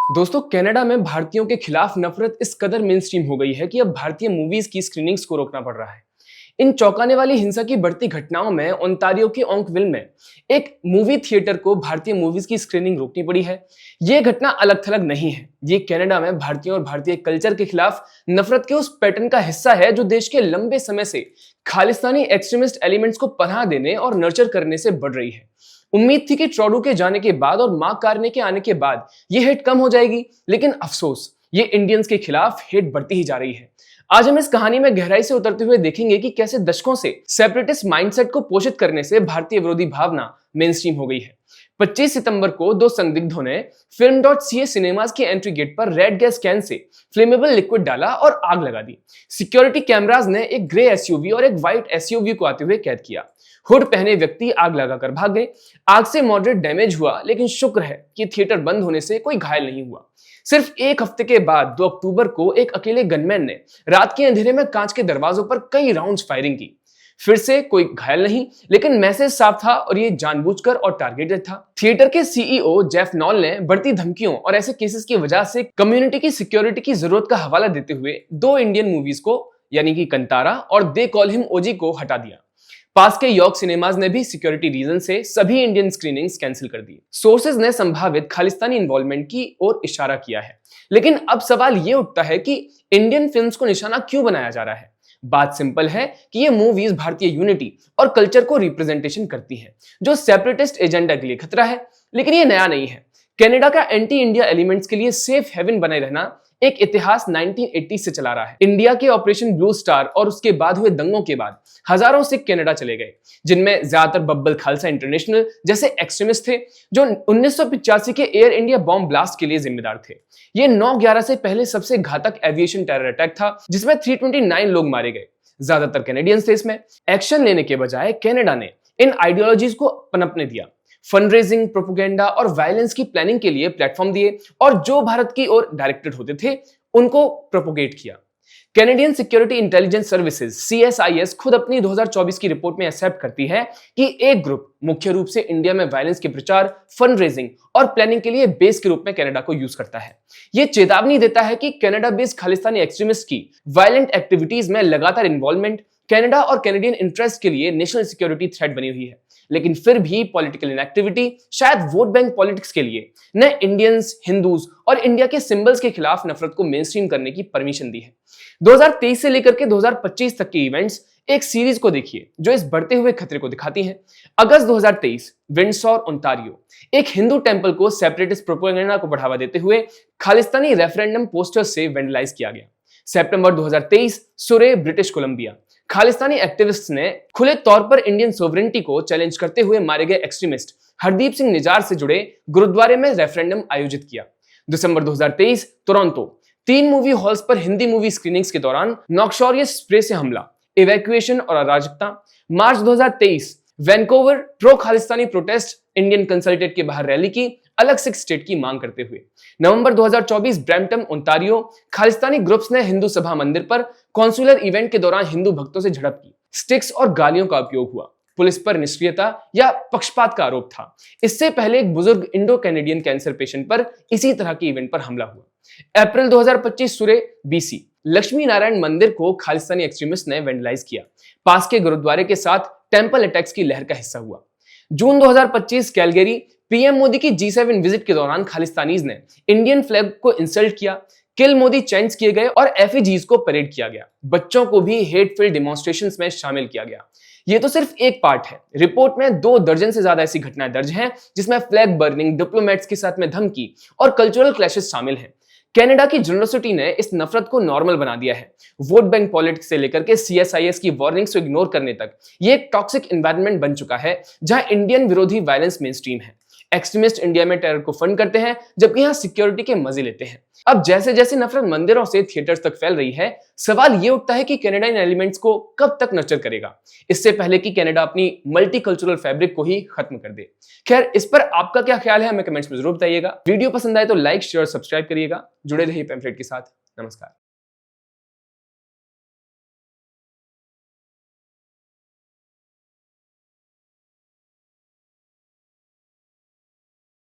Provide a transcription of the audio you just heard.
दोस्तों, कनाडा में भारतीयों के खिलाफ नफरत इस कदर मेनस्ट्रीम हो गई है कि अब भारतीय मूवीज की स्क्रीनिंग्स को रोकना पड़ रहा है। इन चौंकाने वाली हिंसा की बढ़ती घटनाओं में ओंटारियो के ओंकविल में एक मूवी थिएटर को भारतीय मूवीज की स्क्रीनिंग रोकनी पड़ी है। यह घटना अलग थलग नहीं है, ये कनाडा में भारतीयों और भारतीय कल्चर के खिलाफ नफरत के उस पैटर्न का हिस्सा है जो देश के लंबे समय से खालिस्तानी एक्सट्रीमिस्ट एलिमेंट्स को पनाह देने और नर्चर करने से बढ़ रही है। उम्मीद थी कि ट्रूडो के जाने के बाद और मार्क कार्ने के आने के बाद ये हेट कम हो जाएगी, लेकिन अफसोस ये इंडियंस के खिलाफ हेट बढ़ती ही जा रही है। आज हम इस कहानी में गहराई से उतरते हुए देखेंगे कि कैसे दशकों से सेपरेटिस्ट माइंडसेट को पोषित करने से भारतीय विरोधी भावना मेनस्ट्रीम हो गई है। 25 सितंबर को दो संदिग्धों ने film.ca सिनेमाज के एंट्री गेट पर red gas can say flammable liquid डाला और आग लगा दी। सिक्योरिटी कैमराज ने एक ग्रे एसयूवी और एक व्हाइट एसयूवी को आते हुए कैद किया। हुड पहने व्यक्ति आग लगाकर भाग गए। आग से मॉडरेट डैमेज हुआ, लेकिन शुक्र है कि थिएटर बंद होने से कोई घायल नहीं हुआ। सिर्फ एक हफ्ते के बाद 2 अक्टूबर को एक अकेले गनमैन ने रात के अंधेरे में कांच के दरवाजों पर कई राउंड्स फायरिंग की। फिर से कोई घायल नहीं, लेकिन मैसेज साफ था और ये जानबूझकर और टारगेटेड था। थिएटर के सीईओ जेफ नॉल ने बढ़ती धमकियों और ऐसे केसेस की वजह से कम्युनिटी की सिक्योरिटी की जरूरत का हवाला देते हुए 2 इंडियन मूवीज को यानी कि कंतारा और दे कॉल हिम ओजी को हटा दिया। पास के यॉर्क सिनेमाज ने भी सिक्योरिटी रीजन से सभी इंडियन स्क्रीनिंग्स कैंसिल कर दी। सोर्सेज ने संभावित खालिस्तानी इन्वॉल्वमेंट की ओर इशारा किया है, लेकिन अब सवाल ये उठता है कि इंडियन फिल्म्स को निशाना क्यों बनाया जा रहा है। बात सिंपल है कि ये मूवीज भारतीय यूनिटी और कल्चर को रिप्रेजेंटेशन करती हैं, जो सेपरेटिस्ट एजेंडा के लिए खतरा है। लेकिन ये नया नहीं है। कनाडा का एंटी इंडिया एलिमेंट्स के लिए सेफ हेवन बने रहना एक इतिहास 1980 से चला रहा है। इंडिया के ऑपरेशन ब्लू स्टार और उसके बाद हुए दंगों के बाद हजारों सिख कनाडा चले गए, जिनमें ज्यादातर बब्बल खालसा इंटरनेशनल जैसे एक्सट्रीमिस्ट थे, जो 1985 के एयर इंडिया बॉम्ब ब्लास्ट के लिए जिम्मेदार थे। ये 9/11 से पहले सबसे घातक एविएशन टेरर अटैक था, जिसमें 329 लोग मारे गए। ज्यादातर कैनेडियंस थे इसमें। एक्शन लेने के बजाय कनाडा ने इन आइडियोलॉजीज को पनपने दिया। फंडरेजिंग, प्रोपेगेंडा और वायलेंस की प्लानिंग के लिए प्लेटफॉर्म दिए और जो भारत की ओर डायरेक्टेड होते थे उनको प्रोपोगेट किया। Canadian security intelligence services CSIS खुद अपनी 2024 की रिपोर्ट में एक्सेप्ट करती है कि एक ग्रुप मुख्य रूप से इंडिया में वायलेंस के प्रचार, फंडरेजिंग और प्लानिंग के लिए बेस के रूप में कनाडा को यूज करता है। यह चेतावनी देता है कि कनाडा बेस्ड खालिस्तानी एक्सट्रीमिस्ट की वायलेंट एक्टिविटीज में लगातार इन्वॉल्वमेंट कनाडा और कैनेडियन इंटरेस्ट के लिए नेशनल सिक्योरिटी थ्रेट बनी हुई है। लेकिन फिर भी पॉलिटिकल इनएक्टिविटी, शायद वोट बैंक पॉलिटिक्स के लिए ने इंडियंस, हिंदूज और इंडिया के सिंबल्स के खिलाफ नफरत को मेनस्ट्रीम करने की परमिशन दी है। 2023 से लेकर के 2025 तक के इवेंट्स एक सीरीज को देखिए जो इस बढ़ते हुए खतरे को दिखाती हैं। अगस्त 2023 विंडसॉर, ओंटारियो, एक हिंदू टेंपल को सेपरेटिस्ट प्रोपेगेंडा को बढ़ावा देते हुए खालिस्तानी रेफरेंडम पोस्टर्स से वेंडलाइज किया गया। सितंबर 2023 सुरे, ब्रिटिश कोलंबिया, खालिस्तानी एक्टिविस्ट्स ने खुले तौर पर इंडियन सोवरेनिटी को चैलेंज करते हुए मारे गए एक्सट्रीमिस्ट हरदीप सिंह निजार से जुड़े गुरुद्वारे में रेफरेंडम आयोजित किया। दिसंबर 2023 टोरंटो, 3 मूवी हॉल्स पर हिंदी मूवी स्क्रीनिंग्स के दौरान नॉक्सोरियस स्प्रे से हमला, इवैक्यूएशन और अराजकता। March 2023 Vancouver, pro Khalistani protest, Indian consulate के बाहर रैली की, अलग सिख स्टेट की मांग करते हुए। नवंबर 2024 ब्रैम्पटन, ओंटारियो, खालिस्तानी ग्रुप्स ने हिंदू सभा मंदिर पर कॉन्सुलर इवेंट के दौरान हिंदू भक्तों से झड़प की। स्टिक्स और गालियों का उपयोग हुआ। पुलिस पर निष्क्रियता या पक्षपात का आरोप था। इससे पहले एक बुजुर्ग इंडो कैनेडियन कैंसर पेशेंट पर इसी तरह के इवेंट पर हमला हुआ। अप्रैल 2025 सुरे, BC, लक्ष्मी नारायण मंदिर को खालिस्तानी एक्सट्रीमिस्ट ने वेंडलाइज किया। पास के गुरुद्वारे के साथ टेंपल अटैक्स की लहर का हिस्सा हुआ। जून 2025 कैलगरी, PM मोदी की G7 विजिट के दौरान खालिस्तानीज ने इंडियन फ्लैग को इंसल्ट किया। किल मोदी चैंट्स किए गए और एफिजीज को परेड किया गया। बच्चों को भी हेट फिल्ड डेमोन्स्ट्रेशंस में शामिल किया गया। ये तो सिर्फ एक पार्ट है। रिपोर्ट में 2 दर्जन से ज्यादा ऐसी घटनाएं दर्ज हैं जिसमें फ्लैग बर्निंग, डिप्लोमेट्स के साथ में धमकी और कल्चरल क्लैशेस शामिल हैं। कनाडा की जनरसिटी ने इस नफरत को नॉर्मल बना दिया है। वोट बैंक पॉलिटिक्स से लेकर के CSIS की वार्निंग्स को इग्नोर करने तक ये एक टॉक्सिक एनवायरनमेंट बन चुका है जहां इंडियन विरोधी वायलेंस मेनस्ट्रीम है। एक्सट्रीमिस्ट इंडिया में टेरर को फंड करते हैं, जबकि यहाँ सिक्योरिटी के मजे लेते हैं। अब जैसे जैसे नफरत मंदिरों से थिएटर्स तक फैल रही है, सवाल ये उठता है कि कनाडा इन एलिमेंट्स को कब तक नर्चर करेगा, इससे पहले कि कनाडा अपनी मल्टीकल्चरल फैब्रिक को ही खत्म कर दे। खैर, इस पर आपका क्या ख्याल है हमें कमेंट्स में जरूर बताइएगा। वीडियो पसंद आए तो लाइक, शेयर, सब्सक्राइब करिएगा। जुड़े रहिए पैम्फलेट के साथ। नमस्कार।